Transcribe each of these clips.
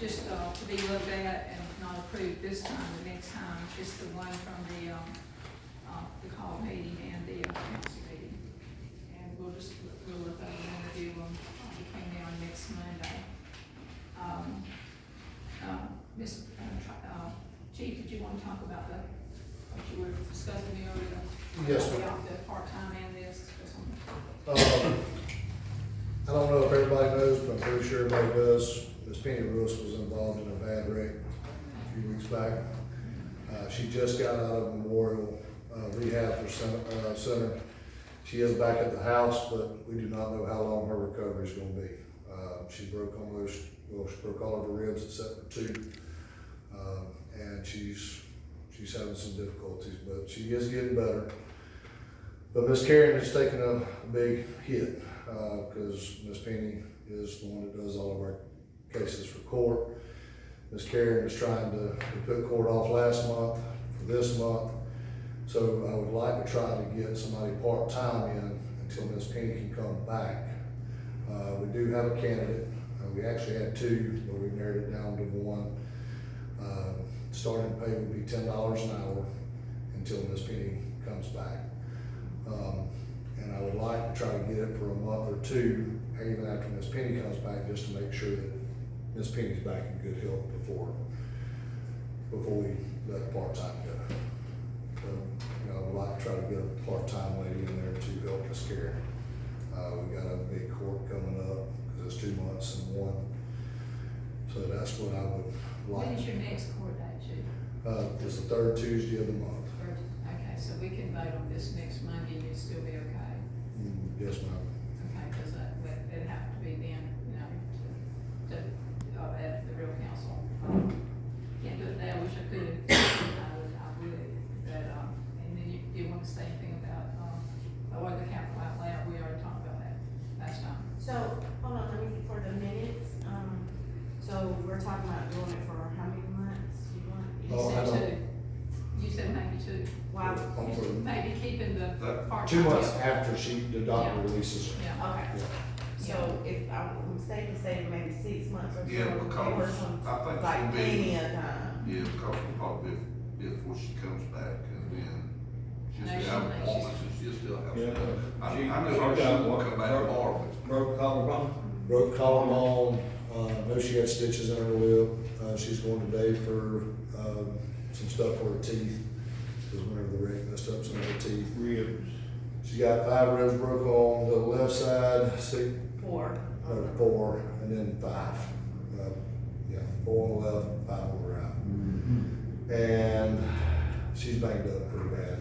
just, to be looked at and not approved this time, the next time, it's the one from the call meeting and the council meeting. And we'll look over and review them between now and next Monday. Chief, did you want to talk about what you were discussing earlier? Yes, ma'am. About the part-time and this or I something? don't know if everybody knows, but I'm pretty sure everybody does. Miss Penny Lewis was involved in a bad wreck a few weeks back. She just got out of Memorial Rehab Center. She is back at the house, but we do not know how long her recovery is going to be. She broke she broke all of her ribs except for two, and she's having some difficulties, but she is getting better. But Miss Karen has taken a big hit because Miss Penny is the one that does all of our cases for court. Miss Karen is trying to put court off last month for this month. So I would like to try to get somebody part-time in until Miss Penny can come back. We do have a candidate. We actually had two, but we narrowed it down to one. Starting pay would be $10 an hour until Miss Penny comes back. And I would like to try to get it for a month or two, even after Miss Penny comes back, just to make sure that Miss Penny's back in good health before we let the part-time go. So, I would like to try to get a part-time lady in there to help us care. We got a big court coming up because it's 2 months and one. So that's what I would like. When is your next court date, Chief? It's the third Tuesday of the month. Okay, so we can vote on this next Monday, and you'll still be okay? Yes, ma'am. Okay, because it'd have to be then, at the real council. Can't do it now, wish I could. I would, but, and then you didn't want to say anything about, or the capital outlay, we already talked about that last time. So, hold on, for the minutes, so we're talking about doing it for how many months you want? You said two. You said maybe two. Wow. I'm for Maybe keeping the part-time. 2 months after the doctor releases her. Yeah. Okay, so if I'm mistaken, say maybe 6 months or so. Yeah, because or some, I think like she'll be- plenty of time. Yeah, because we'll probably before she comes back, and then she'll No, still have she's- appointments, and she'll still have Yeah. stuff. I She- know she her, she got will one- come back tomorrow, Broke collarbone. Broke collarbone, know she had stitches in her lip. She's going today for some stuff for her teeth, because whenever the wreck messed up some of her teeth. Ribs. She got 5 ribs broke on the left side, 4. 4, and then 5. 4 on the left, 5 on the right. And she's banged up pretty bad.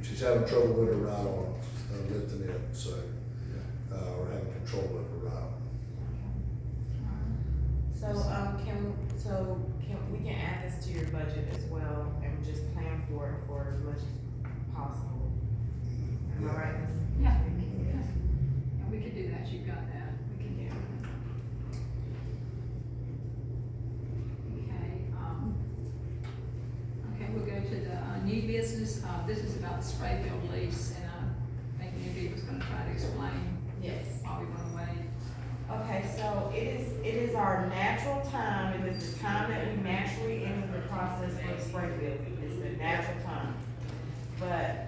She's having trouble with her right arm, lifting it, so we're having control of her right arm. So, we can add this to your budget as well and just plan for it for as much as possible. Am I right? Yeah. And we could do that, you've got that, we can do that. Okay, we'll go to the new business. This is about the Sprayfield lease, and I think Newbie was gonna try to explain Yes. why we wanna wait. Okay, so it is our natural time, it is the time that we naturally enter the process for Springfield, it's the natural time. But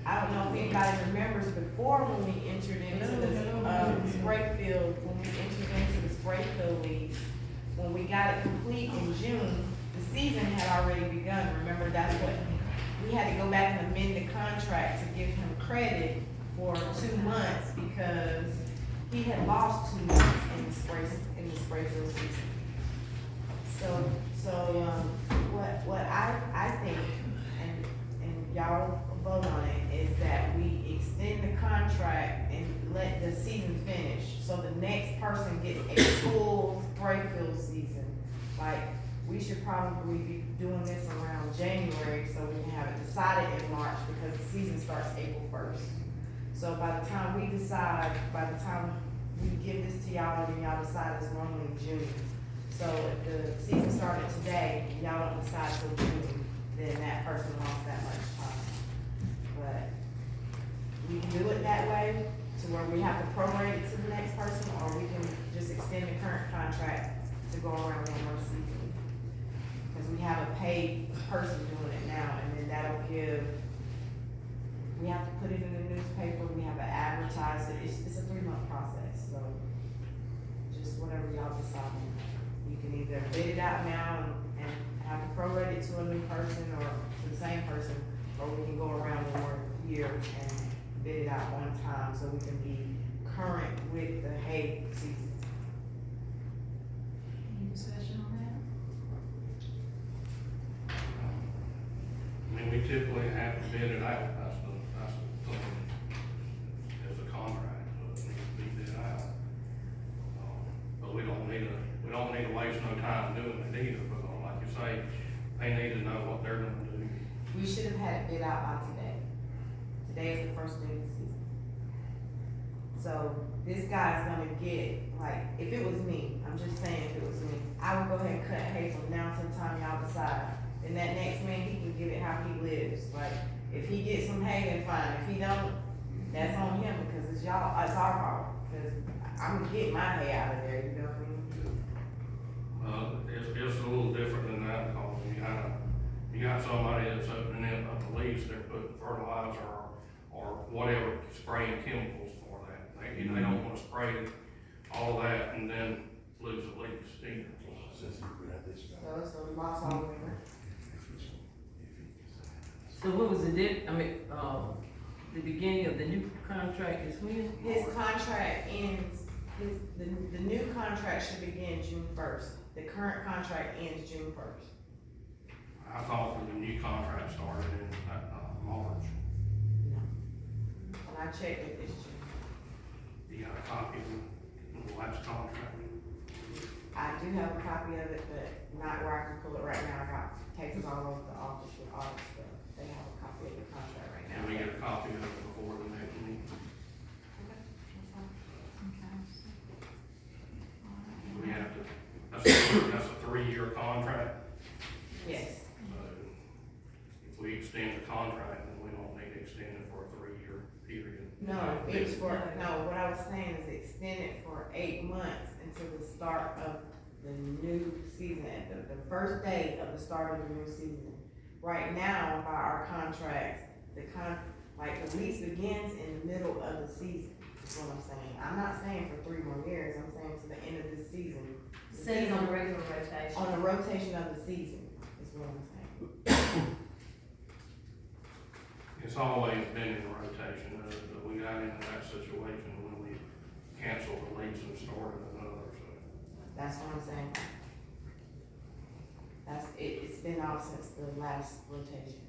I don't know if anybody remembers before when we entered into the Springfield, when we entered into the Springfield lease, when we got it complete in June, the season had already begun, remember, that's what, we had to go back and amend the contract to give him credit for 2 months because he had lost 2 months in the Sprayfield season. So, what I think, and y'all vote on it, is that we extend the contract and let the season finish, so the next person gets a full Sprayfield season. Like, we should probably be doing this around January, so we can have it decided in March, because the season starts April 1st. So by the time we decide, by the time we give this to y'all and y'all decide, it's normally in June. So if the season started today and y'all don't decide till June, then that person lost that much time. But we can do it that way, to where we have to prorate it to the next person, or we can just extend the current contract to go around one more season. Cause we have a paid person doing it now, and then that'll give, we have to put it in the newspaper, we have to advertise it, it's a 3-month process, so just whatever y'all decide on. You can either bid it out now and have it prorated to a new person or to the same person, or we can go around one more year and bid it out one time so we can be current with the hay season. Any discussion on that? I mean, we typically have to bid it out, that's the thing, as a contract, so it needs to be bid out. But we don't need to waste no time doing it either, because like you say, they need to know what they're gonna do. We should have had it bid out by today. Today is the first day of the season. So this guy's gonna get, like, if it was me, I'm just saying if it was me, I would go ahead and cut hay from now to the time y'all decide. And that next man, he can get it how he lives. Like, if he gets some hay, then fine. If he don't, that's on him, because it's y'all, it's our fault. Cause I'm gonna get my hay out of there, you know what I mean? It's a little different than that, because you got somebody that's opening up a lease, they're putting fertilizer or whatever, spraying chemicals for that. They don't wanna spray all that and then lose a lease either. So it's a loss all the way around. So what was the beginning of the new contract is when? His contract ends, the new contract should begin June 1st. The current contract ends June 1st. I thought the new contract started in March. No. When I checked it, it's June. You got a copy of the last contract? I do have a copy of it, but not where I can pull it right now. I got papers all over the office with all this stuff. They have a copy of the contract right now. Can we get a copy of it before the next meeting? Okay. We have to, that's a 3-year contract, Yes. so if we extend the contract, then we don't need to extend it for a 3-year period. No, it's for, no, what I was saying is extend it for 8 months until the start of the new season, at the first day of the start of the new season. Right now, by our contracts, the lease begins in the middle of the season, is what I'm saying. I'm not saying for 3 more years, I'm saying to the end of this season. The Sitting on season- the regular rotation. On the rotation of the season, is what I'm saying. It's always been in rotation, but we got into that situation when we canceled the lease and started another, so. That's what I'm saying. It's been off since the last rotation.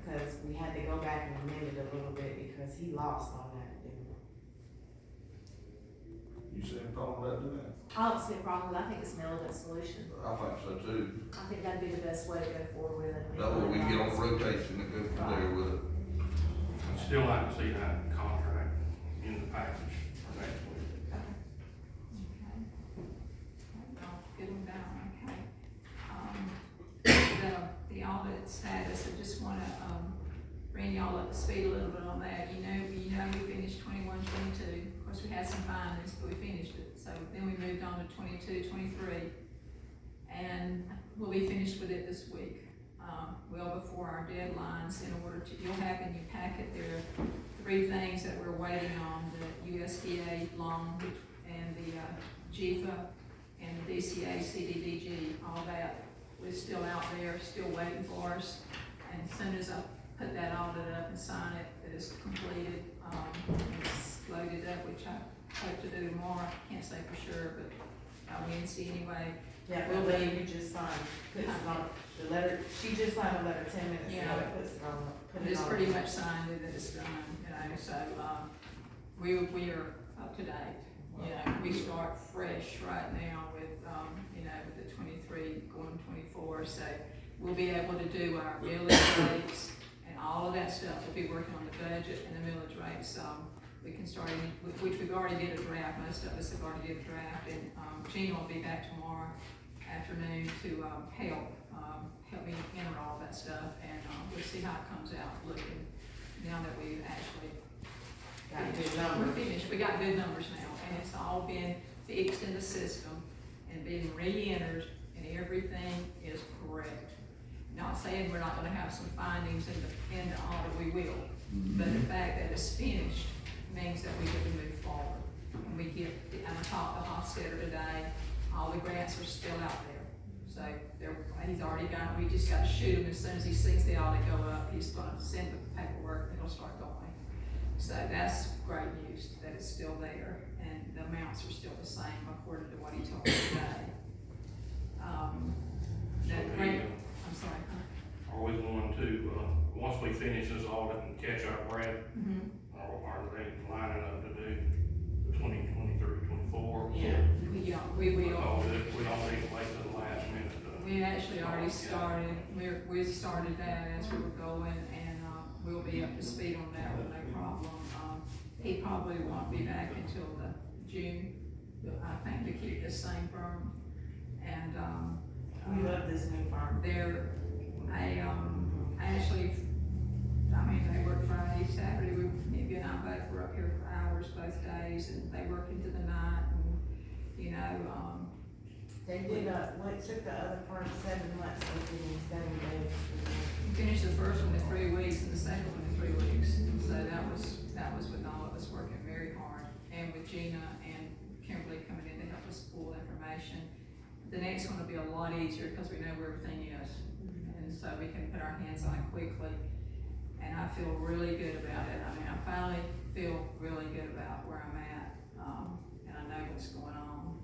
Because we had to go back and amend it a little bit because he lost on that, didn't he? You see any problem with that doing that? I don't see a problem with it. I think it's an elegant solution. I think so too. I think that'd be the best way to go forward with it. That way we can get on rotation and go from there with it. I'd still like to see that contract in the package for next week. Okay. I'll get them down, okay. The audit status, I just wanna, bring y'all up to speed a little bit on that. You know, we finished 21-22. Of course, we had some findings, but we finished it. So then we moved on to 22-23. And we'll be finished with it this week, well before our deadlines, in order to, you'll have in your packet, there are 3 things that we're waiting on, the USDA loan, and the GFA, and the DCA, CDBG, all that was still out there, still waiting for us. And as soon as I put that audit up and sign it, that it's completed, it's loaded up, which I hope to do tomorrow, can't say for sure, but by Wednesday anyway. Yeah, the letter you just signed, puts it on, the letter, she just signed a letter 10 minutes ago, Yeah. it puts it on, put But it it's on. pretty much signed and it's done, so, we are up to date. We start fresh right now with, with the 23 going 24, so we'll be able to do our millage rates and all of that stuff. We'll be working on the budget and the millage rates, we can start, which we've already did a draft, most of us have already did a draft, and, Gina will be back tomorrow afternoon to, help me enter all that stuff, and, we'll see how it comes out looking, now that we've actually Got good We're numbers. finished, we got good numbers now, and it's all been fixed in the system and been re-entered and everything is correct. Not saying we're not gonna have some findings in the audit, we will, but the fact that it's finished means that we can move forward. And we get, and I talked to Hofstadter today, all the grants are still out there. So he's already got, we just gotta shoot him as soon as he sees the audit go up, he's gonna send the paperwork and it'll start going. So that's great news, that it's still there, and the amounts are still the same according to what he told me today. That grant, I'm sorry, huh? Are we going to, once we finish this audit and catch our breath, are they lining up to do the 2023-24? Yeah. We will. We don't need to wait till the last minute. We actually already started, we started that as we were going, and, we'll be up to speed on that with no problem. He probably won't be back until the June, I think, to keep the same firm. And, We love this new farm. actually, I mean, they work Friday, Saturday, Maybe and I both were up here for hours both days, and they work into the night, and, you know, They did, what took the other firm 7 months, they did in 7 days. finished the first one in 3 weeks and the second one in 3 weeks. So that was with all of us working very hard, and with Gina and Kimberly coming in to help us pull information. The next one will be a lot easier because we know where everything is, and so we can put our hands on it quickly. And I feel really good about it. I mean, I finally feel really good about where I'm at, and I know what's going on.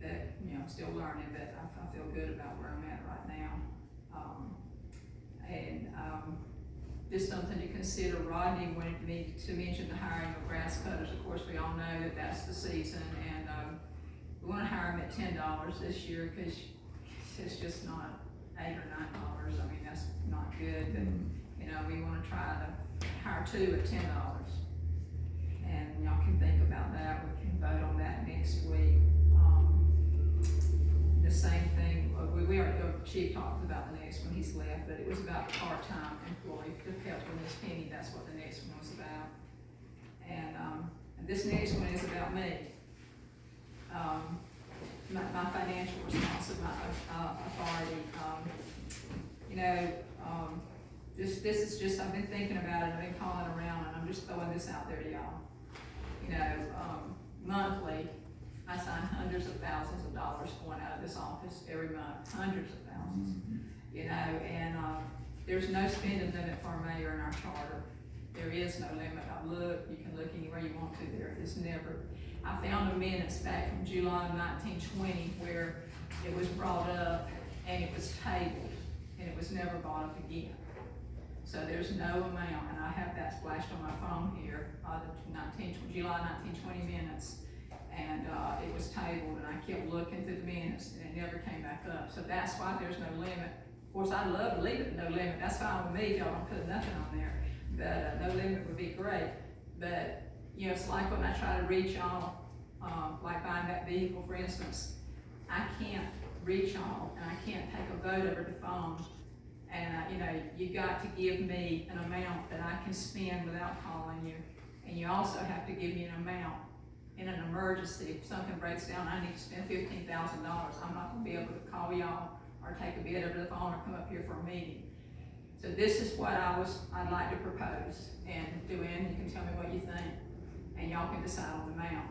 That, you know, I'm still learning, but I feel good about where I'm at right now. Just something to consider, Rodney wanted me to mention the hiring of grass cutters. Of course, we all know that that's the season, and we wanna hire them at $10 this year, cause it's just not $8 or $9. I mean, that's not good, but, you know, we wanna try to hire 2 at $10. And y'all can think about that, we can vote on that next week. The same thing, we already, the chief talked about the next one, he's left, but it was about the part-time employee, to help with Miss Penny, that's what the next one was about. And this next one is about me. My financial responsibility, my authority, you know, this is just, I've been thinking about it, I've been calling around, and I'm just throwing this out there to y'all. You know, monthly, I sign hundreds of thousands of dollars going out of this office every month, hundreds of thousands. You know, and there's no spending limit for a mayor in our charter. There is no limit. I've looked, you can look anywhere you want to, there is never. I found the minutes back from July 1920 where it was brought up and it was tabled and it was never brought up again. So there's no amount, and I have that splashed on my phone here, the July 1920 minutes. And it was tabled, and I kept looking through the minutes, and it never came back up. So that's why there's no limit. Of course, I'd love to leave it no limit. That's fine with me if y'all don't put nothing on there. But no limit would be great. But, you know, it's like when I try to reach y'all, like buying that vehicle, for instance, I can't reach y'all, and I can't take a vote over the phone. And, you know, you got to give me an amount that I can spend without calling you. And you also have to give me an amount in an emergency. If something breaks down, I need to spend $15,000. I'm not gonna be able to call y'all or take a bid over the phone or come up here for a meeting. So this is what I'd like to propose, and Duane, you can tell me what you think, and y'all can decide on the amount.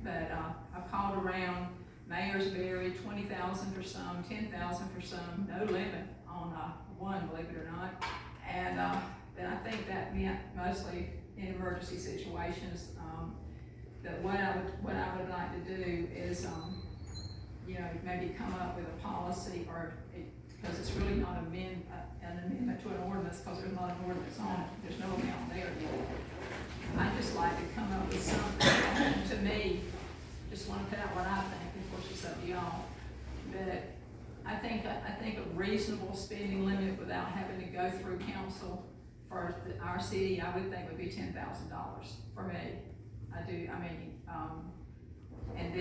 But I've called around, mayors vary, 20,000 for some, 10,000 for some, no limit on one, believe it or not. And I think that meant mostly in emergency situations. But what I would like to do is, you know, maybe come up with a policy, or because it's really not an amendment to an ordinance, because there's not an ordinance on it. There's no amount there yet. I just like to come up with something. To me, just want to put out what I think. Of course, it's up to y'all. But I think a reasonable spending limit without having to go through council for our city, I would think would be $10,000 for me. I do, I mean, and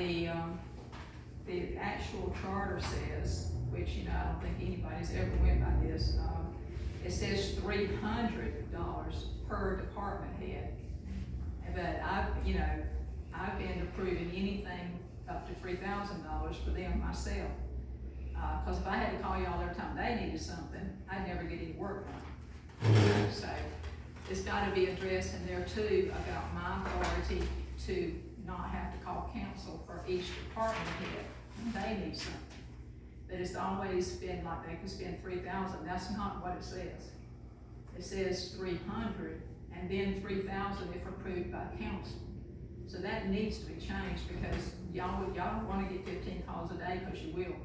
the actual charter says, which, you know, I don't think anybody's ever went by this, it says $300 per department head. But I've been approving anything up to $3,000 for them myself. Cause if I had to call y'all every time they needed something, I'd never get any work done. So, it's gotta be addressed in there too about my authority to not have to call council for each department head when they need something. But it's always been like they can spend 3,000, that's not what it says. It says 300 and then 3,000 if approved by council. So that needs to be changed because y'all don't wanna get 15 calls a day, cause you will.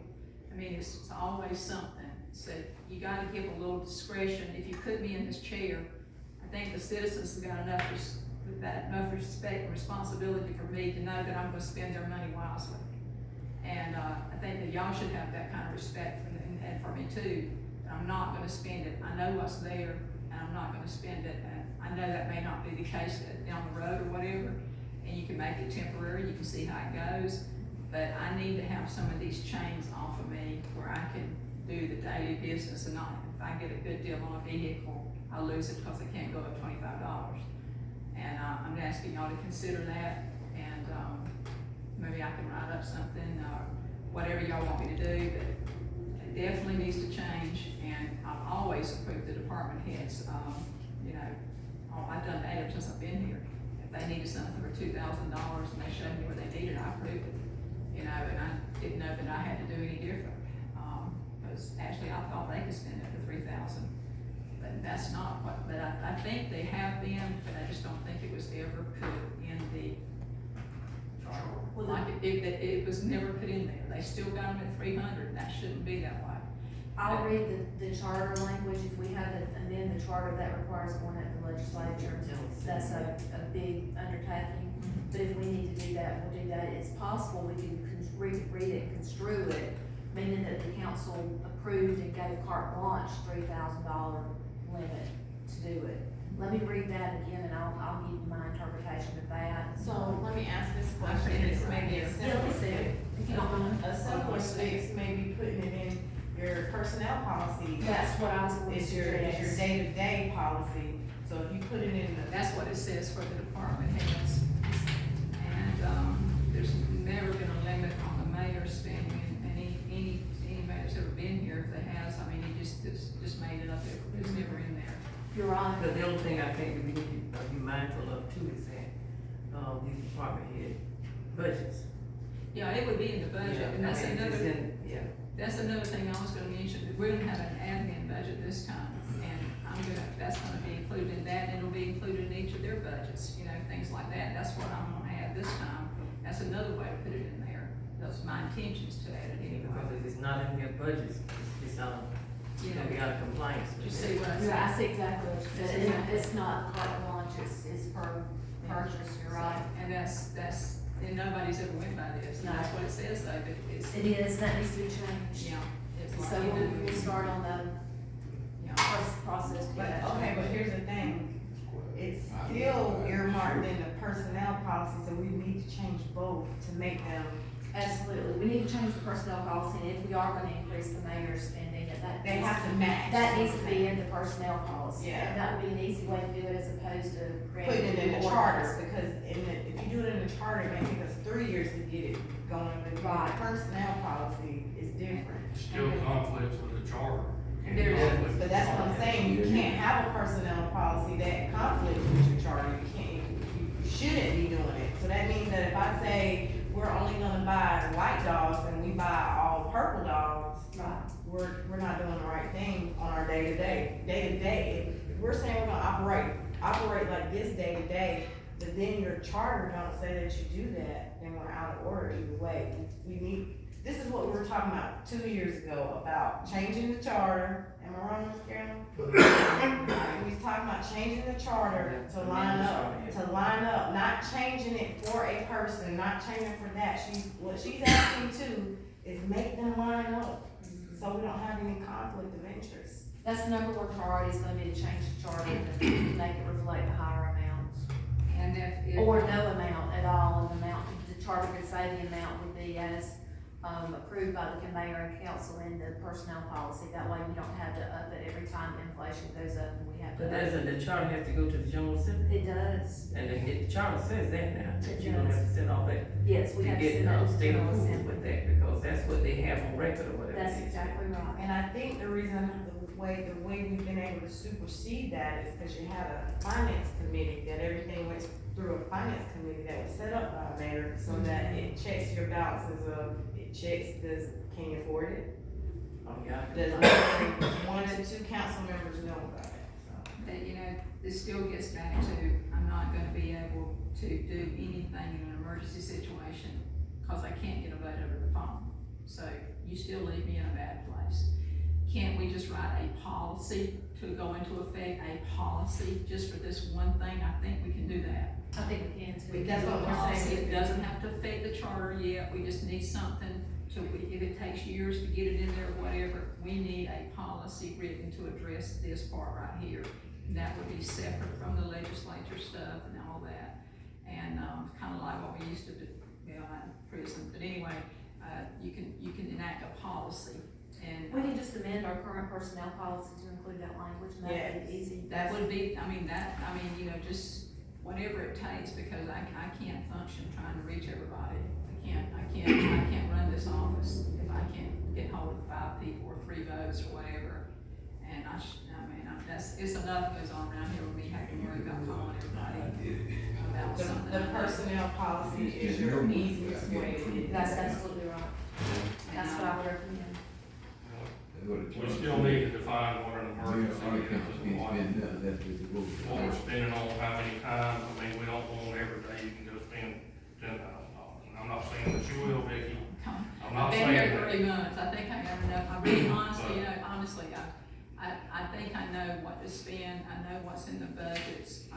I mean, it's always something, so you gotta give a little discretion. If you put me in this chair, I think the citizens have got enough respect and responsibility for me to know that I'm gonna spend their money wisely. And, I think that y'all should have that kind of respect and for me too. I'm not gonna spend it, I know what's there, and I'm not gonna spend it, and I know that may not be the case down the road or whatever, and you can make it temporary, you can see how it goes. But I need to have some of these chains off of me where I can do the daily business and not, if I get a good deal on a vehicle, I lose it because I can't go up $25. And, I'm asking y'all to consider that, and, maybe I can write up something, or whatever y'all want me to do, but it definitely needs to change, and I've always approved the department heads, you know, I've done that ever since I've been here. If they needed something for $2,000 and they showed me where they needed it, I approved it. You know, and I didn't know that I had to do any different, because actually I thought they could spend it for 3,000, but that's not what, but I think they have been, but I just don't think it was ever put in the charter. Well, Like it was never put in there, they still got them at 300, and that shouldn't be that way. I'll read the charter language, if we have to amend the charter, that requires going at the legislature, that's a big undertaking. But if we need to do that, we'll do that. It's possible we can read it and construe it, meaning that the council approved and gave carte blanche $3,000 limit to do it. Let me read that again and I'll give you my interpretation of that. So let me ask this question, it's maybe a Yeah, let me see simple, it, if you don't mind. a simpler fix, maybe putting it in your personnel policy. That's what I was going to It's your suggest. day-to-day policy, so if you put it in the. That's what it says for the department heads. And, there's never been a limit on the mayor spending, and any mayor's ever been here, if they has, I mean, he just made it up, it's never in there. You're right. But the only thing I think that we need to be mindful of too is that, these department head budgets. Yeah, it would be in the budget, Yeah, and that's I mean, it's another, yeah. that's another thing I was gonna mention, that we're gonna have an admin budget this time, and that's gonna be included in that, and it'll be included in each of their budgets, you know, things like that, that's what I'm gonna add this time. That's another way to put it in there, that's my intentions to add it anyway. Because if it's not in your budgets, it's on, You you know, know, we got a compliance. you see what I said? Yeah, I see exactly what you said, and it's not carte blanche, it's per purchase, you're right. And that's, and nobody's ever went by this, and that's what it says though, but it's, It is, that needs to be changed. yeah, it's So like, we'll start on the yeah. process to But, get that okay, but changed. here's the thing, it's still earmarked in the personnel policy, so we need to change both to make them, Absolutely, we need to change the personnel policy, and if we are gonna increase the mayor's spending, that they have to match. that needs to be in the personnel policy. Yeah. And that would be an easy way to do it as opposed to creating. Putting it in the new charter, ordinance. because if you do it in the charter, it may take us 3 years to get it going, but the Right. personnel policy is different. Still conflicts with the charter. Can't There is. conflict. But that's what I'm saying, you can't have a personnel policy that conflicts with your charter, you can't, you shouldn't be doing it. So that means that if I say, we're only gonna buy white dogs and we buy all purple dogs, Right. we're not doing the right thing on our day-to-day. If we're saying we're gonna operate like this day-to-day, but then your charter don't say that you do that, then we're out of order either way. This is what we were talking about 2 years ago, about changing the charter. Am I wrong, Ms. Carolyn? We was talking about changing the charter to line up, not changing it for a person, not changing for that. What she's asking too is make them line up, so we don't have any conflict of interest. That's the number one priority, is gonna be to change the charter to make it reflect the higher amounts. And if. Or no amount at all, and the amount, the charter could say the amount would be as, approved by the mayor and council in the personnel policy. That way we don't have to up it every time inflation goes up and we have to. But doesn't the charter have to go to the general assembly? It does. And the charter says that now, that It you don't does. have to send all that Yes, to we have to get, send that to the state general approval assembly. with that, because that's what they have on record or whatever. That's it is. exactly right. And I think the reason, the way we've been able to supersede that is because you had a finance committee, that everything went through a finance committee that was set up by a mayor, so that it checks your balances of, it checks, can you afford it? Oh, yeah. Does one or two council members know about it? But, you know, this still gets back to, I'm not gonna be able to do anything in an emergency situation, cause I can't get a vote over the phone. So you still leave me in a bad place. Can't we just write a policy to go into effect, a policy just for this one thing? I think we can do that. I think we can too. We can That's do a what we're policy. saying. It doesn't have to affect the charter yet, we just need something to, if it takes years to get it in there or whatever, we need a policy written to address this part right here. And that would be separate from the legislature stuff and all that. And, kinda like what we used to do, in prison, but anyway, you can enact a policy and. We can just amend our current personnel policy to include that language, and that would be easy. That would be, you know, just whatever it takes, because I can't function trying to reach everybody. I can't run this office if I can't get hold of 5 people or 3 votes or whatever. And it's enough goes on around here with me having to worry about calling everybody about something. The personnel policy is your easiest way to get. That's absolutely right. That's what I would recommend. We still need to define what an emergency is and what we're spending on, how many times. I mean, we don't want every day you can go spend $10,000. And I'm not saying that you will, Vicky. I'm not I've saying been here that. 3 months, I think I got enough, I really honestly, I think I know what to spend, I know what's in the budgets,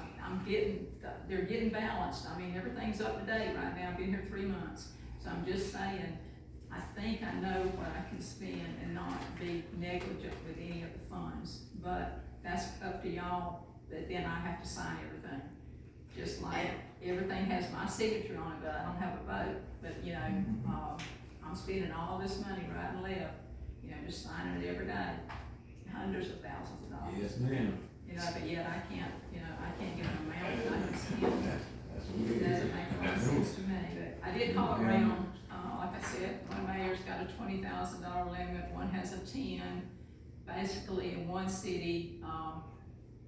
they're getting balanced, I mean, everything's up to date right now, I've been here 3 months, so I'm just saying, I think I know what I can spend and not be negligent with any of the funds, but that's up to y'all, but then I have to sign everything. Just like everything has my signature on it, but I don't have a vote, but you know, I'm spending all this money right and left, you know, just signing it every day, hundreds of thousands of dollars. Yes, ma'am. You know, but yet I can't get an amount that I can spend. It doesn't make a lot of sense to me, but I did call around, like I said, one mayor's got a $20,000 limit, one has a 10. Basically, in one city,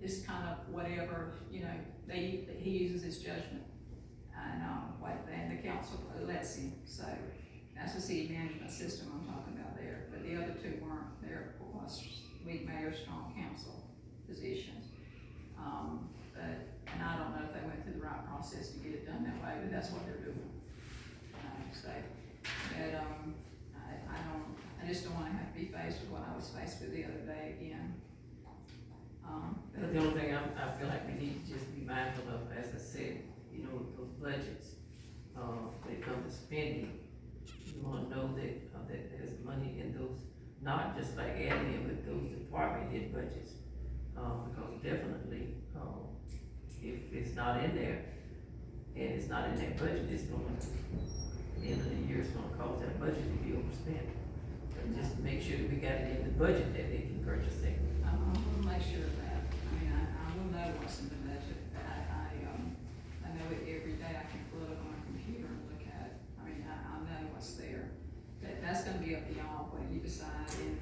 it's kind of whatever, you know, he uses his judgment. And the council lets him, so that's the city management system I'm talking about there. But the other 2 weren't, there was weak mayor, strong council positions. And I don't know if they went through the right process to get it done that way, but that's what they're doing. I just don't wanna have to be faced with what I was faced with the other day again. But the only thing I feel like we need to just be mindful of, as I said, you know, those budgets, when it comes to spending, you wanna know that, that there's money in those, not just like admin, but those department head budgets. Because definitely, if it's not in there, and it's not in that budget, it's gonna, at the end of the year, it's gonna cause that budget to be overspent. But just make sure that we got it in the budget that they can purchase it. I will make sure of that. I mean, I will know what's in the budget, but I know it every day. I can pull it up on my computer and look at it. I mean, I know what's there. But that's gonna be up to y'all, what you decide, and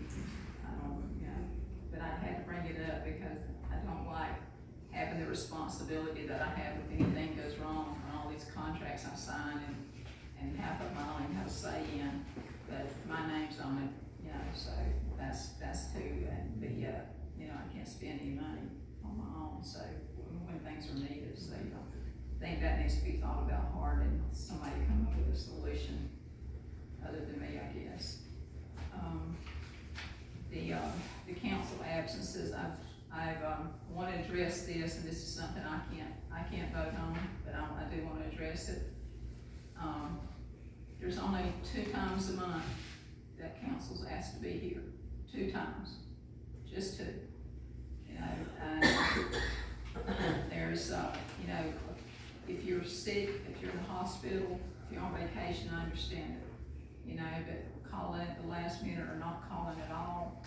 but I had to bring it up because I don't like having the responsibility that I have if anything goes wrong on all these contracts I sign and half of them I don't even have a say in, but my name's on it, you know, so that's too, and I can't spend any money on my own, so when things are needed, so you know, I think that needs to be thought about hard and somebody come up with a solution other than me, I guess. The council absences, I've want to address this, and this is something I can't vote on, but I do want to address it. There's only 2 times a month that council's asked to be here, 2 times, just 2. You know, there's, you know, if you're sick, if you're in the hospital, if you're on vacation, I understand it. you know, but calling at the last minute or not calling at all,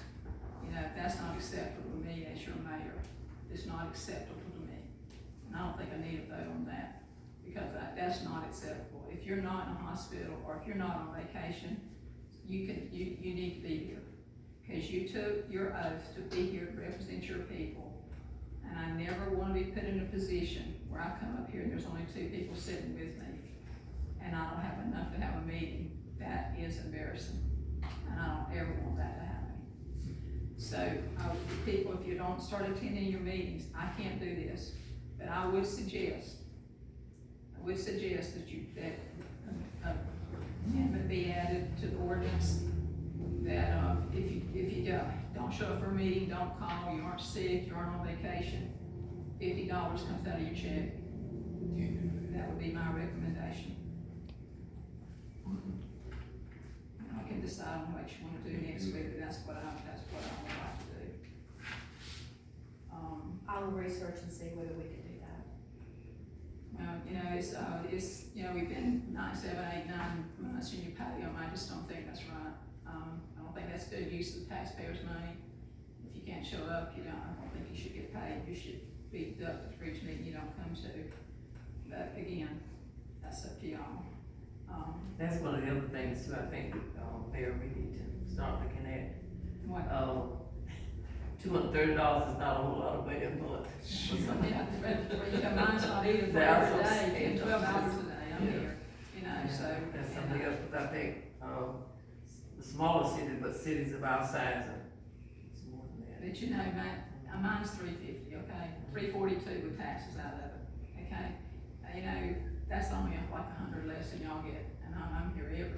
you know, that's not acceptable to me as your mayor. It's not acceptable to me. And I don't think I need a vote on that, because that's not acceptable. If you're not in a hospital, or if you're not on vacation, you need to be here. Because you took your oath to be here to represent your people. And I never want to be put in a position where I come up here and there's only 2 people sitting with me, and I don't have enough to have a meeting. That is embarrassing, and I don't ever want that to happen. So, people, if you don't start attending your meetings, I can't do this, but I would suggest that amendment be added to the ordinance, that, if you don't show up for a meeting, don't call, you aren't sick, you aren't on vacation, $50 comes out of your check. That would be my recommendation. And I can decide on what you wanna do next week, but that's what I would like to do. I will research and see whether we can do that. You know, it's, you know, we've been 9, 7, 8, 9 months and you pay them. I just don't think that's right. I don't think that's good use of the taxpayers' money. If you can't show up, I don't think you should get paid. You should be deducted for each meeting you don't come to. But again, that's up to y'all. That's one of the other things too, I think, Mayor, we need to start looking at. What? $230 is not a whole lot of money a month. Yeah, mine's not either for That's every what I'm day, saying. 10, 12 hours a day, I'm Yeah. here, you know, so. That's something else, because I think, the smaller cities, but cities of our size are, it's more than that. But you know, mine's $350, okay, $342 with taxes out of it, okay? You know, that's only like 100 less than y'all get, and I'm here every day.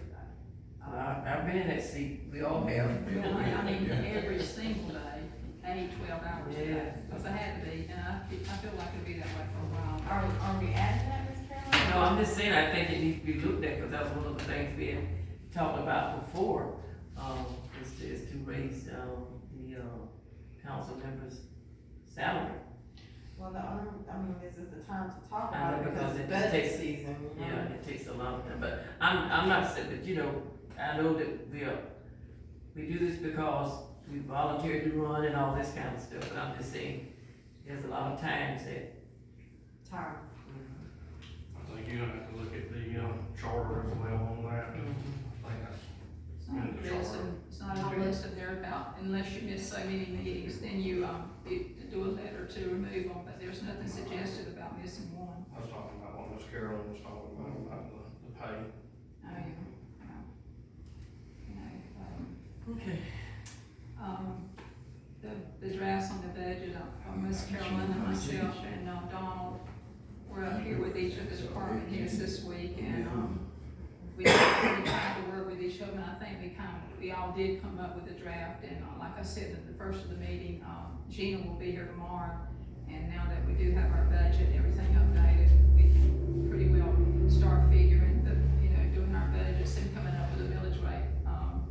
I've been in that seat, we all have. I mean, every single day, 8, 12 hours a day, because I had to be, and I feel like it'll be that way for a while. Are we adding that, Ms. Carolyn? No, I'm just saying, I think it needs to be looked at, because that was one of the things we had talked about before, is to raise, the, council members' salary. Well, this is the time to talk I know, about it because because it's it just budget takes- season, you know? Yeah, it takes a long time, but I'm not saying, but I know that we do this because we volunteer to run and all this kind of stuff, but I'm just saying, there's a lot of times that. Time. I think you're gonna have to look at the, charter as well on that. I think that's It's not listed there about, unless you miss so many meetings, then you, do a letter to remove them, but there's nothing suggested about missing one. I was talking about what Ms. Carolyn was talking about the pay. Okay. The drafts on the budget, Ms. Carolyn and myself and Donald, we're up here with each of the department heads this week, and, we tried to work with each other, and I think we all did come up with a draft, and like I said at the first of the meeting, Gina will be here tomorrow, and now that we do have our budget, everything updated, we can pretty well start figuring doing our budgets and coming up with a millage rate,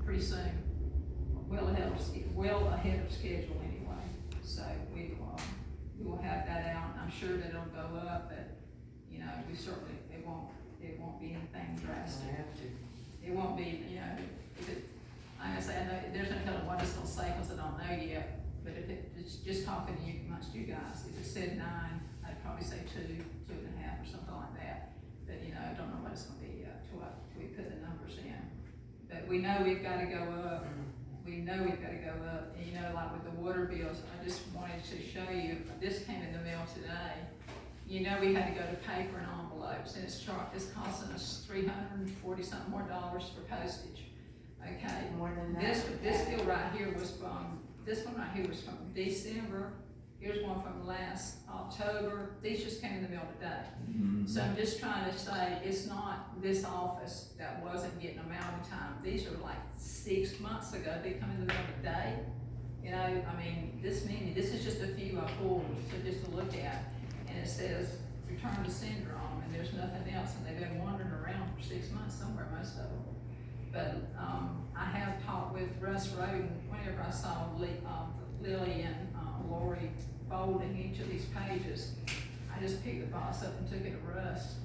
pretty soon. Well ahead of schedule anyway, so we will have that out. I'm sure that it'll go up, but, we certainly, it won't be anything drastic. It won't be, like I say, I know, there's no telling what it's gonna say, cause I don't know yet, but if it's just talking to you, amongst you guys, if it said 9, I'd probably say 2, 2.5 or something like that, but I don't know what it's gonna be yet till we put the numbers in. But we know we've gotta go up, and like with the water bills, I just wanted to show you, this came in the mail today. We had to go to paper and envelopes, and it's costing us $340 something more for postage. Okay, More than that. this bill right here was from, this one right here was from December. Here's one from last October. These just came in the mail today. So I'm just trying to say, it's not this office that wasn't getting them out in time. These are like 6 months ago. They come in the mail today. This is just a few I pulled, so just to look at. And it says return to syndrome, and there's nothing else, and they've been wandering around for 6 months somewhere, most of them. But I have talked with Russ Roden, whenever I saw Lily and Lori folding each of these pages, I just picked the box up and took it to Russ.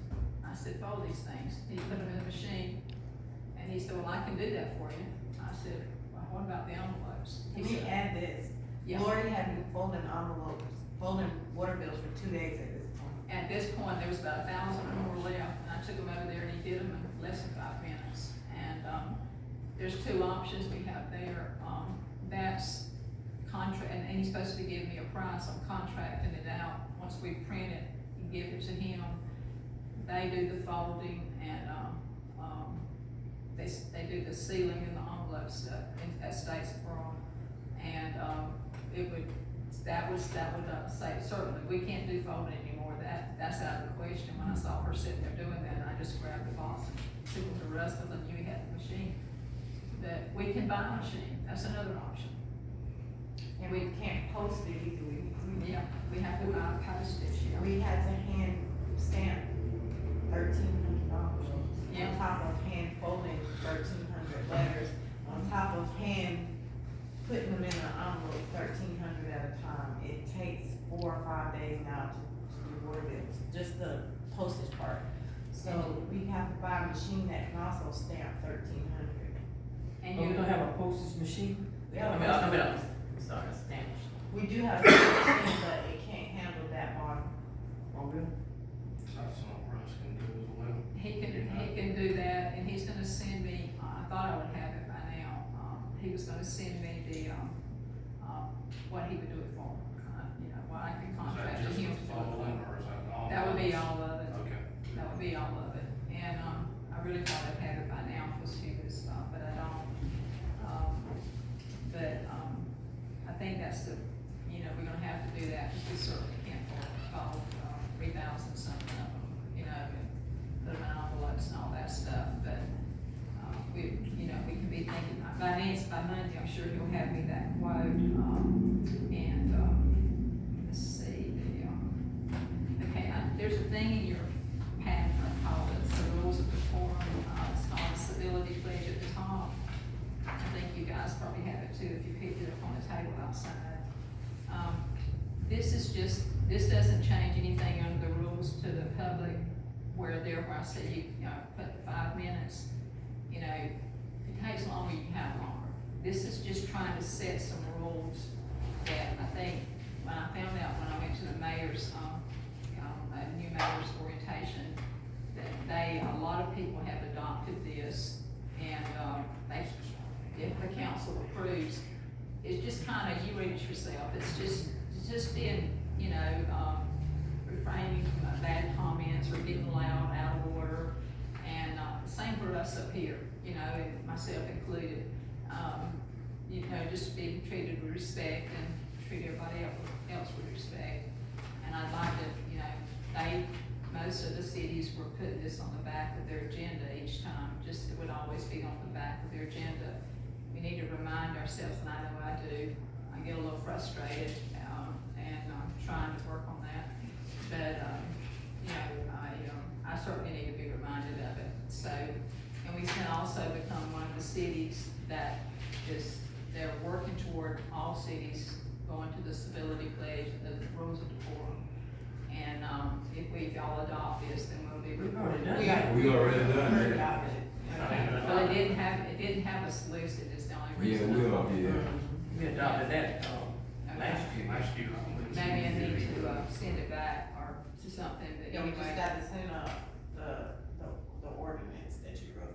I said, fold these things. He put them in the machine, And he said, well, I can do that for you. I said, well, what about the envelopes? He Let me said, add this. Yeah. Lori had been folding envelopes, folding water bills for 2 days at this point. At this point, there was about 1,000 or more left, and I took him over there and he did them in less than 5 minutes. And, there's 2 options we have there. That's contract, and he's supposed to give me a price on contracting it out. Once we print it, you give it to him. They do the folding and, they do the sealing in the envelopes, at Statesboro. And, that would say, certainly, we can't do folding anymore, that's out of the question. When I saw her sitting there doing that, I just grabbed the box and took them to Russ, because I knew he had the machine. But we can buy a machine, that's another option. And we can't post it either. Yeah, we have to buy postage, yeah. We had to hand stamp $1,300. Yeah. On top of hand folding 1,300 letters, on top of hand putting them in an envelope 1,300 at a time. It takes 4 or 5 days now to do water bills, just the postage part. So we have to buy a machine that can also stamp 1,300. And Oh, we you, don't have a postage machine? Yeah, I'm sorry, stamp machine. We do have a machine, but it can't handle that volume. Oh, really? That's something Russ can do as well. he can do that, and he's gonna send me, I thought I would have it by now. He was gonna send me the, what he would do it for, what I could Is that contract just him the to do it folding, for. or is that all? That would be all of it. Okay. That would be all of it, and, I really thought I'd have it by now, because he was, but I don't. I think that's we're gonna have to do that, because we certainly can't fold 3,000 something of them, and put them in envelopes and all that stuff, but, we can be thinking, by Monday, I'm sure he'll have me that quote, and, let's see, there's a thing in your packet called the rules of decorum, it's called the civility pledge at the top. I think you guys probably have it too, if you picked it up on the table outside. This doesn't change anything under the rules to the public, where I say you put the 5 minutes, if it takes longer, you can have longer. This is just trying to set some rules that I think, when I found out when I went to the mayor's, new mayor's orientation, that a lot of people have adopted this, and, if the council approves, it's just kind of, you read it yourself, it's just being, refraining from bad comments or getting loud, out of order, and, same for us up here, and myself included. Just being treated with respect and treat everybody else with respect. And I'd like to, most of the cities were putting this on the back of their agenda each time, just it would always be on the back of their agenda. We need to remind ourselves, and I know I do, I get a little frustrated, and I'm trying to work on that. But, I certainly need to be reminded of it. So, and we can also become one of the cities that they're working toward all cities going to the civility pledge, the rules of decorum. And, if y'all adopt this, then we'll be reported. We already done that. Adopted it. Well, it didn't have us listed, it's the only Yeah, reason. we are, yeah. We adopted that, last year. Last year, I believe. Maybe I need to, send it back or to something, but Yeah, we just anyway, got to send up the ordinance that you wrote.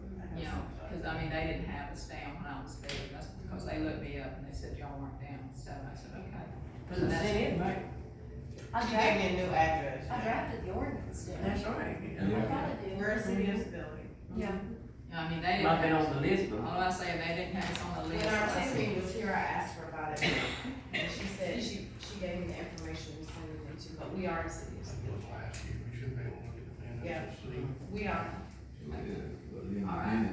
cause they didn't have us down when I was there, that's because they looked me up and they said y'all weren't down, so I said, okay. Cause it's sent in, right? She gave me a new address. I drafted the ordinance, didn't I? That's right. I thought I did. We're a city of civility. Yeah. They didn't. Might been have on us- the list, but. All I say, they didn't have us on the list. When our I said, team was here, I asked her about it, and she said, she gave me the information to send it into, but we are a city of That civility. was last year, we should be able to look at the minutes Yeah. and see. We are. All right,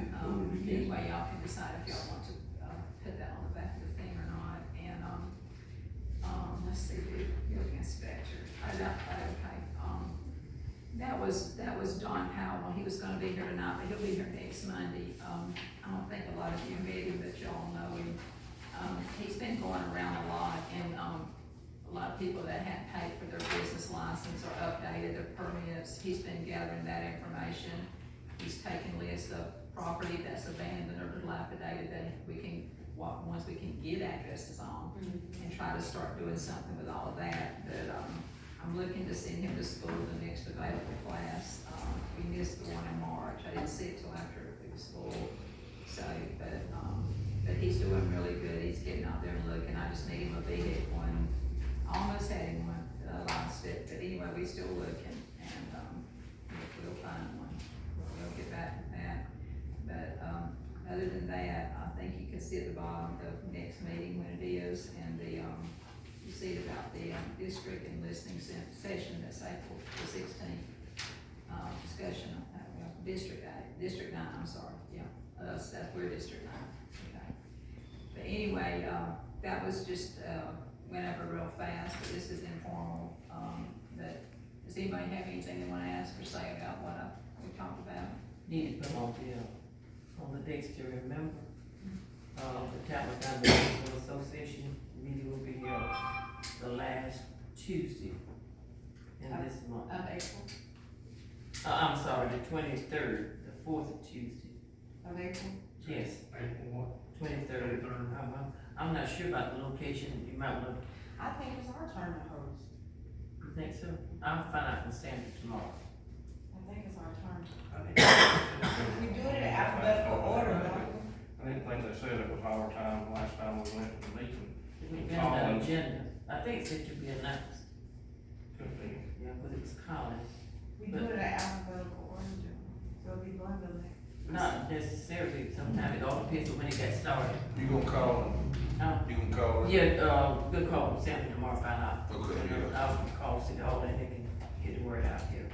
anyway, y'all can decide if y'all want to, put that on the back of the thing or not, and, let's see, the building inspector, that was Don Powell, he was gonna be here tonight, but he'll be here next Monday. I don't think a lot of you met him, but y'all know him. He's been going around a lot, and, a lot of people that hadn't paid for their business license or updated their permits, he's been gathering that information. He's taken lists of property that's abandoned or dilapidated that we can, ones we can get addresses on, and try to start doing something with all of that. But, I'm looking to send him to school the next available class. We missed the one in March. I didn't see it till after it was full. So, but he's doing really good. He's getting out there and looking. I just need him a vehicle, and almost had him one, lost it. But anyway, we still looking, and, we'll find one. We'll get back to that. But, other than that, I think you can see at the bottom of the next meeting when it is, and the, you see it about the, district and listening session that's April the 16th. Discussion, District 8, District 9, I'm sorry, yeah, that's, we're District 9, okay. But anyway, that was just, went over real fast, but this is informal, but does anybody have anything they wanna ask or say about what we talked about? Need to put on the dates to remember. The Capital Municipal Association meeting will be held the last Tuesday in this month. Of April, I'm sorry, the 23rd, the fourth Tuesday. of April. Yes, April what? 23rd. I'm not sure about the location, you might want I think it's our turn to host. to, think so? I'll find out from Sandra tomorrow. I think it's our turn. I didn't- We do it in alphabetical order, don't we? I didn't think they said it was our time last time we went to the meeting. It may be on the agenda. I think it's to be announced. Could be. Yeah, but it's Collins. We do it in alphabetical order, so it'll be Glenda next. Not necessarily, sometimes it all depends on when it gets started. You gonna call them? You gonna call them? Yeah, we'll call Sandra tomorrow, find out. Okay, And yeah. I'll call City Hall and they can get the word out here.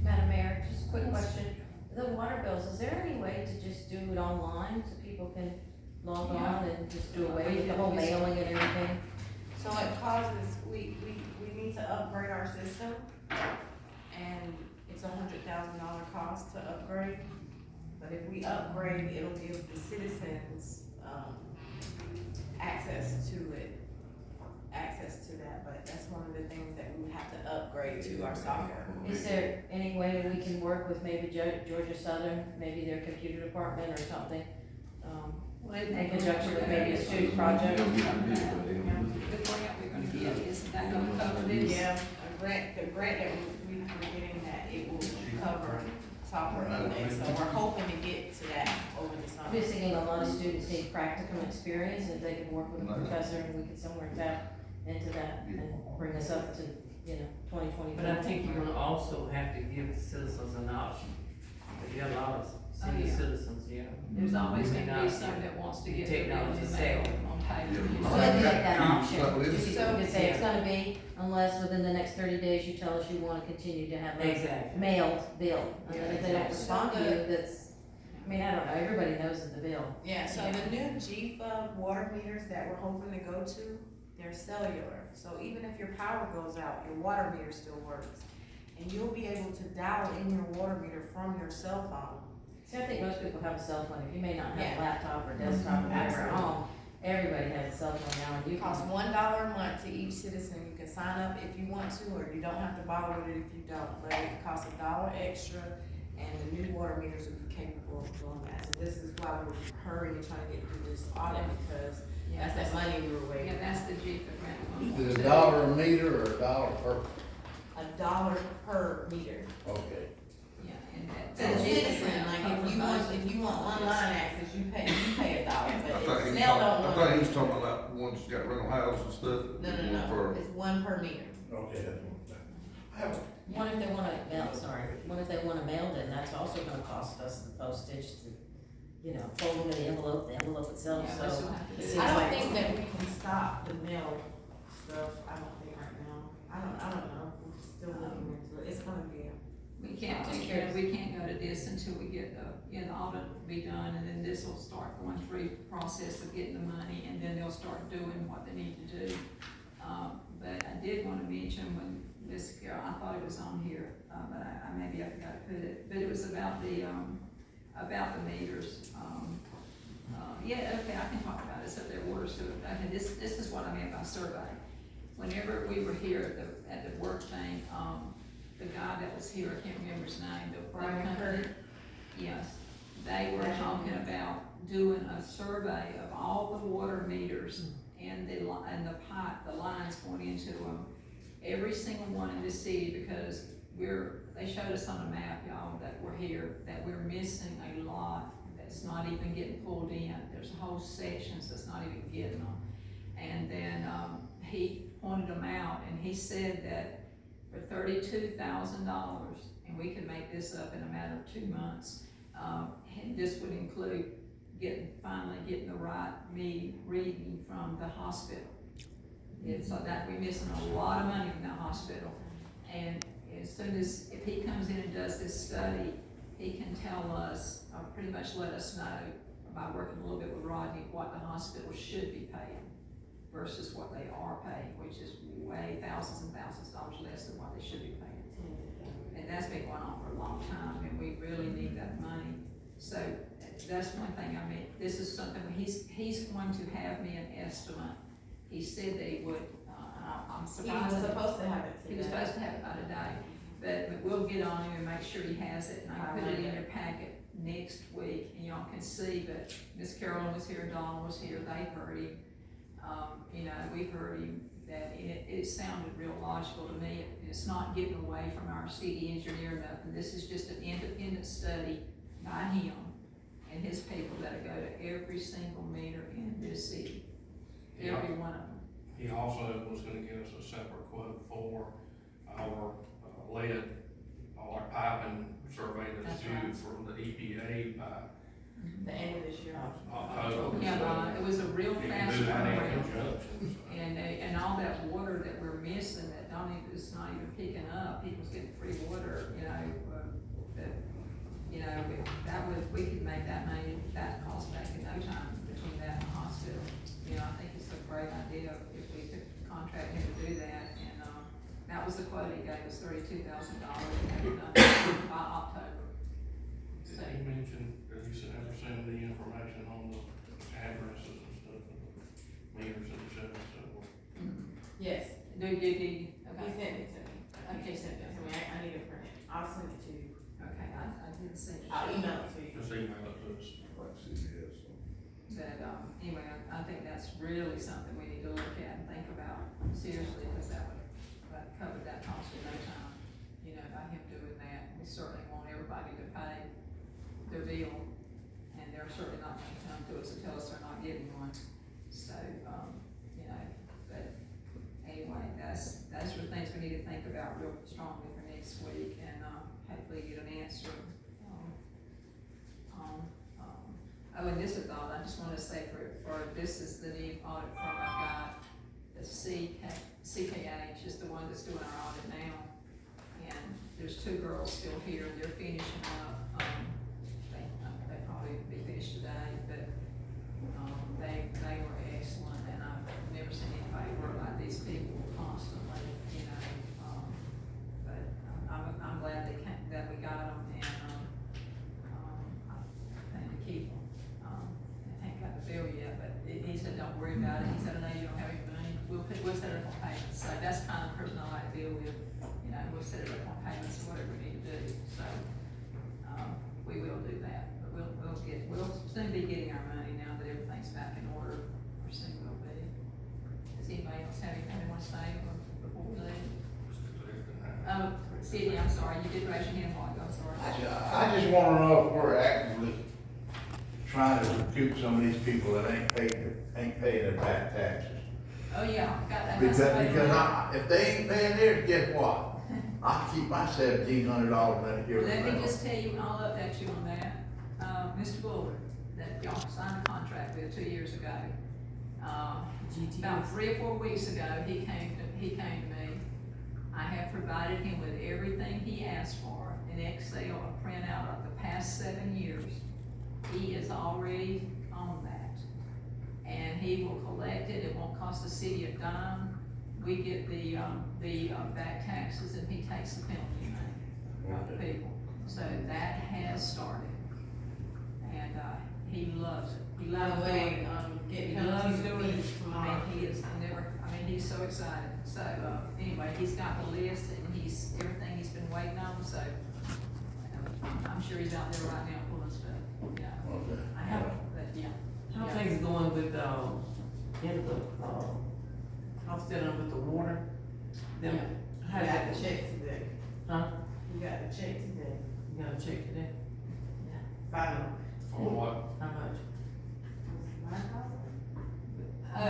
Madam Mayor, just a quick question. The water bills, is there any way to just do it online so people can log on and just do away with the whole mailing and everything? So it causes, we need to upgrade our system, and it's $100,000 cost to upgrade. But if we upgrade, it'll give the citizens, access to that, but that's one of the things that we would have to upgrade to our software. Is there any way we can work with maybe Georgia Southern, maybe their computer department or something? In conjunction with maybe a student project? The grant we're gonna get, isn't that gonna cover this? Yeah, the grant that we're getting, that it will cover software updates, so we're hoping to get to that over the summer. I'm just thinking a lot of students need practicum experience, and if they can work with a professor, and we could somewhere tap into that and bring us up to, 2024. But I think you're gonna also have to give the citizens an option. If you have a lot of senior yeah. citizens, yeah. There's always You may gonna be not some get that wants to get the technology bills and savvy. mail on paper. Yeah. So I'd like that option, Like this. you could say it's gonna be, unless within the next 30 days you tell us you wanna continue to have a Exactly. mailed bill. And then if they don't exactly. respond to you, that's, I don't know, everybody knows the bill. Yeah, so the new GFA water meters that we're hoping to go to, they're cellular. So even if your power goes out, your water meter still works. And you'll be able to dial in your water meter from your cell phone. See, I think most people have a cell phone, if you may not have Yeah. a laptop or desktop or whatever at home, everybody has a cell phone now, and you It costs can. $1 a month to each citizen. You can sign up if you want to, or you don't have to bother with it if you don't. But it costs $1 extra, and the new water meters will be capable of doing that. So this is why we're hurrying and trying to get through this audit, because Yeah, that's that money we were Yeah, waiting. that's the GFA grant. Is it $1 a meter or $1 per? $1 per meter. Okay. Yeah, and To that. the citizen, like if you want online access, you pay $1, I but thought if he was Snell talking, don't I thought want he it. was talking about the ones that got rental houses and stuff. No, it's 1 per meter. Okay, that's one thing. I have a What if they wanna mail, what if they wanna mail it, that's also gonna cost us the postage to, folding of the envelope itself, Yeah, that's so. what I have to it do. seems I don't like- think that we can stop the mail stuff, I don't think right now. I don't know, we're still looking into it, it's gonna be. We can't take care of, we can't go to this until we get the audit be done, and then this will start going through the process of getting the money, and then they'll start doing what they need to do. But I did wanna mention when this girl, I thought it was on here, but maybe I forgot to put it, but it was about the meters. Yeah, okay, I can talk about it, so their water sewer, okay, this is what I meant by survey. Whenever we were here at the work thing, the guy that was here, I can't remember his name, the Brian company. Kirk. Yes, they were talking about doing a survey of all the water meters and the pipe, the lines going into them, every single one in this city, because they showed us on a map, y'all, that we're here, that we're missing a lot that's not even getting pulled in. There's whole sections that's not even getting them. And then, he pointed them out, and he said that for $32,000, and we could make this up in a matter of 2 months, and this would include finally getting the right reading from the hospital. It's so that we're missing a lot of money from that hospital. And as soon as, if he comes in and does this study, he can tell us, or pretty much let us know, by working a little bit with Rodney, what the hospital should be paying versus what they are paying, which is way thousands and thousands of dollars less than what they should be paying. And that's been going on for a long time, and we really need that money. So that's one thing. I mean, this is something, he's going to have me an estimate. He said that he would, I'm He surprised. was supposed to have it today. He was supposed to have it by today, but we'll get on him and make sure he has it, and I can put it in your packet next week, and y'all can see. But Miss Carolyn was here, Dawn was here, they heard him. We heard him, that it sounded real logical to me. It's not getting away from our city engineer, nothing. This is just an independent study by him and his people that'll go to every single meter in this city, every one of them. He also was gonna give us a separate quote for our lead, our piping survey that's That's due right. from the EPA by The end of this year. October. Yeah, it was a real He can fast do that in program. conjunction. And all that water that we're missing, that it's not even picking up, people's getting free water, we could make that money, that cost back in no time between that and the hospital. I think it's a great idea if we could contract him to do that, and, that was the quote he gave us, $32,000, and have it done by October. Did he mention, did he ever send the information on the addresses and stuff, the meters and shit, so? Yes, He he okay, sent it to me. Okay, He sent it to me, I need it printed. I'll send it to you. okay, I didn't see it. I'll email it to you. Just email it to us. Like CBS. But, anyway, I think that's really something we need to look at and think about seriously, because that would cover that cost in no time, by him doing that. We certainly want everybody to pay their bill, and they're certainly not gonna come to us and tell us they're not getting one. So, but anyway, those are the things we need to think about real strongly for next week, and, hopefully get an answer. Oh, and this is all, I just wanna say for this is the new audit firm I've got, the CKH is the one that's doing our audit now. And there's 2 girls still here, they're finishing up, they probably be finished today, but, they were excellent, and I've never seen anybody work like these people constantly, but I'm glad that we got them, and, I plan to keep them. I ain't got the bill yet, but he said, don't worry about it. He said, I know you don't have any money. We'll set it up on payments. So that's the kind of person I like to deal with. We'll set it up on payments or whatever we need to do. So, we will do that. But we'll soon be getting our money now that everything's back in order, or soon will be. Does anybody else have anything they want to say before we leave? Cindy, I'm sorry, you did raise your hand a while ago, I'm sorry. I just wanna know if we're actively trying to recoup some of these people that ain't paying their back taxes. Oh, yeah, got that. Because if they ain't paying theirs, guess what? I keep my $1,700 in here. Let me just tell you, and I'll update you on that. Mr. Bullard, that y'all signed a contract with 2 years ago. About 3 or 4 weeks ago, he came to me. I have provided him with everything he asked for, in Excel, a printout of the past 7 years. He is already on that. And he will collect it, it won't cost the city a dime. We get the back taxes, and he takes the penalty money of the people. So that has started. And, he loves it. He loves doing it. He loves doing it. He's so excited. So, anyway, he's got the list, and everything he's been waiting on him, so, I'm sure he's out there right now pulling stuff, yeah. Okay. I haven't, but yeah. How Yeah. things going with, in the, house dealing with the water? Them, You how's got that? the check today. Huh? You got the check today. You gotta check today, Final. For what? how much? The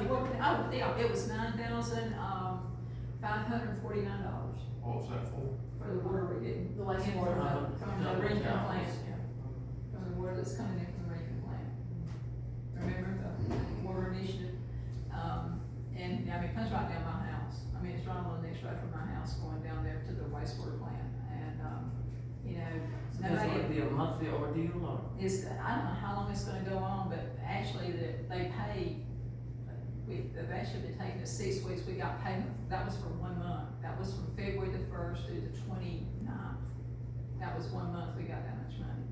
water, yeah, it was $9,549 What was that for? for the water we're getting. The wastewater. From the Rinkin plant, from the water that's coming in from the Rinkin plant. Remember the water initiative? And, I mean, it comes right down my house. I mean, it's right on the next road from my house going down there to the wastewater plant. And, you know, So that's nobody, gonna be a monthly ordeal or? I don't know how long it's gonna go on, but actually they pay, they've actually been taking it 6 weeks. We got payment, that was for 1 month. That was from February the 1st through the 29th. That was 1 month we got that much money.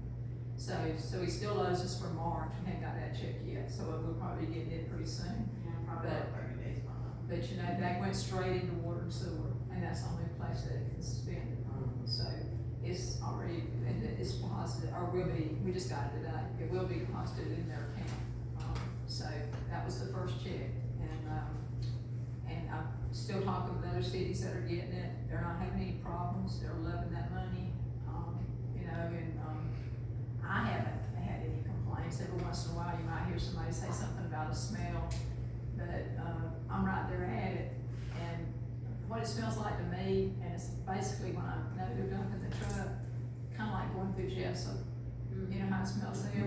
So he still owes us for March. We haven't got that check yet, so we'll probably get it pretty soon. Yeah, probably But- about 30 days behind. But you know, that went straight into water and sewer, and that's the only place that it can spend it on. So it's already, and it's deposited, or will be, we just got it today, it will be deposited in their account. So that was the first check, and I'm still talking with other cities that are getting it, they're not having any problems, they're loving that money. You know, and, I haven't had any complaints. Every once in a while, you might hear somebody say something about a smell, but, I'm right there at it. And what it smells like to me, and it's basically when I know they're dumping the truck, kinda like going through Jessup. You know how it smells there?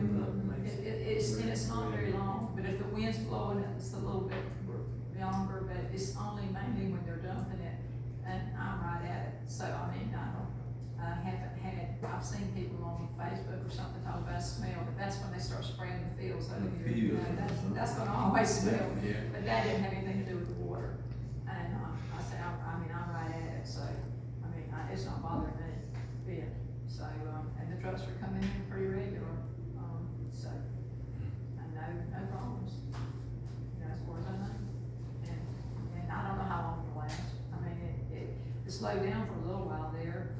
It's not very long, but if the wind's blowing, it's a little bit longer, but it's only mainly when they're dumping it, and I'm right at it. So, I mean, I haven't had, I've seen people on Facebook or something talk about smell, but that's when they start spraying the fields over here. You know, that's gonna always smell, but that didn't have anything to do with the water. And, I say, I mean, I'm right at it, so, I mean, it's not bothering me a bit. So, and the trucks are coming in pretty regular, so, no problems, you know, as far as I know. And I don't know how long it'll last. I mean, it slowed down for a little while there,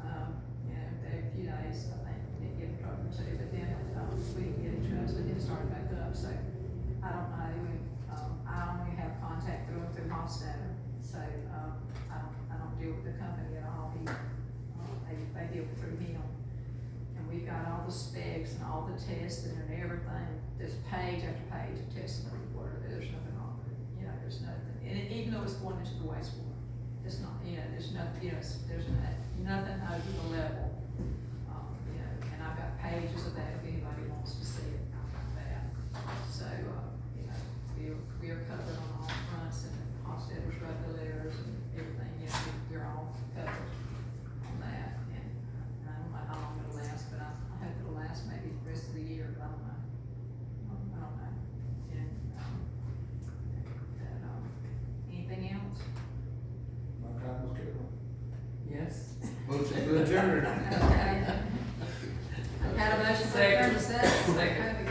you know, a few days, I think, we didn't get a truck or two, but then, we didn't get a truck, so then it started back up, so, I don't know, I only have contact through Hofstadter, so, I don't deal with the company at all, they deal through him. And we've got all the specs and all the testing and everything, there's page after page of testing the water, there's nothing wrong with it, you know, there's nothing, and even though it's going into the wastewater, it's not, you know, there's nothing, you know, there's nothing over the level. You know, and I've got pages of that if anybody wants to see it, that. So, you know, we are covered on all fronts, and Hofstadter's wrote the letters and everything, you know, we're all covered on that. And I don't know how long it'll last, but I hope it'll last maybe the rest of the year, but I don't know. I don't know. And, anything else? My time was good. Yes. Motion to adjourn. Okay. I had a motion for adjournment, second. Second.